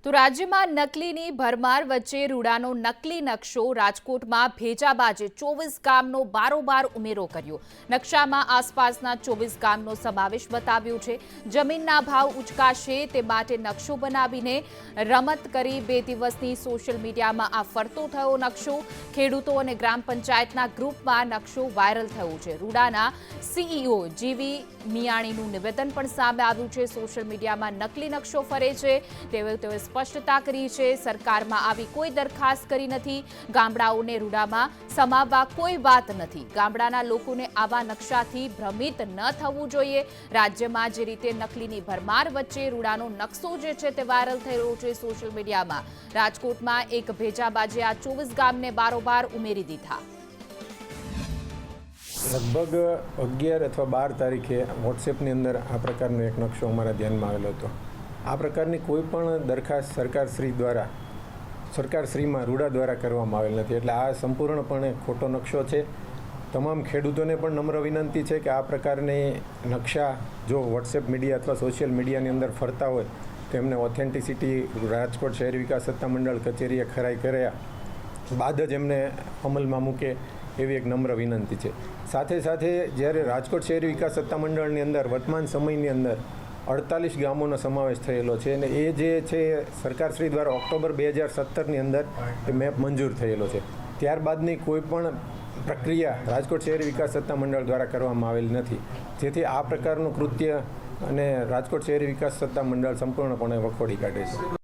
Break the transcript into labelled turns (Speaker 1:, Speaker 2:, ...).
Speaker 1: તો રાજ્યમાં નકલીની ભરમાર વચ્ચે રૂડાનો નકલી નકશો રાજકોટમાં ભેજાબાજે 24 ગામનો બારોબાર ઉમેરો કર્યો। નકશામાં આસપાસના 24 ગામનો સમાવેશ બતાવ્યો છે। જમીનના ભાવ ઉચકાશે તે માટે નકશો બનાવીને રમત કરી 2 દિવસની સોશિયલ મીડિયામાં આ ફરતો થયો નકશો। ખેડૂતો અને ગ્રામ પંચાયતના ગ્રુપમાં નકશો વાયરલ થયો છે। રૂડાના સીઈઓ જીવી મિયાણીનું નિવેદન પણ સામે આવ્યું છે। સોશિયલ મીડિયામાં નકલી નકશો ફરે છે તેઓએ સ્પષ્ટતા કરી છે। સરકારમાં આવી કોઈ દરખાસ્ત કરી નથી। ગામડાઓને રૂડામાં સમાવવા કોઈ વાત નથી। ગામડાના લોકોને આવા નકશાથી ભ્રમિત ન થવું જોઈએ। રાજ્યમાં જે રીતે નકલીની ભરમાર વચ્ચે રૂડાનો નકશો જે છે તે વાયરલ થઈ રહ્યો છે સોશિયલ મીડિયામાં। રાજકોટમાં એક ભેજાબાજે આ 24 ગામને બારોબાર ઉમેરી દીધા।
Speaker 2: લગભગ 11 અથવા 12 તારીખે વોટ્સએપની અંદર આ પ્રકારનો એક નકશો અમારા ધ્યાનમાં આવેલો હતો। આ પ્રકારની કોઈ પણ દરખાસ્ત સરકારશ્રીમાં રૂડા દ્વારા કરવામાં આવેલ નથી, એટલે આ સંપૂર્ણપણે ખોટો નકશો છે। તમામ ખેડૂતોને પણ નમ્ર વિનંતી છે કે આ પ્રકારની નકશા જો વોટ્સએપ મીડિયા અથવા સોશિયલ મીડિયાની અંદર ફરતા હોય તો એમને ઓથેન્ટિસિટી રાજકોટ શહેર વિકાસ સત્તામંડળ કચેરીએ ખરાઈ કર્યા બાદ જ એમને અમલમાં મૂકે એવી એક નમ્ર વિનંતી છે। સાથે સાથે જ્યારે રાજકોટ શહેર વિકાસ સત્તામંડળની અંદર વર્તમાન સમયની અંદર 48 ગામોનો સમાવેશ થયેલો છે અને એ જે છે સરકારશ્રી દ્વારા ઓક્ટોબર 2017ની અંદર એ મેપ મંજૂર થયેલો છે। ત્યારબાદની કોઈ પણ પ્રક્રિયા રાજકોટ શહેર વિકાસ સત્તામંડળ દ્વારા કરવામાં આવેલ નથી, જેથી આ પ્રકારનું કૃત્ય અને રાજકોટ શહેર વિકાસ સત્તામંડળ સંપૂર્ણપણે વખોડી કાઢે છે।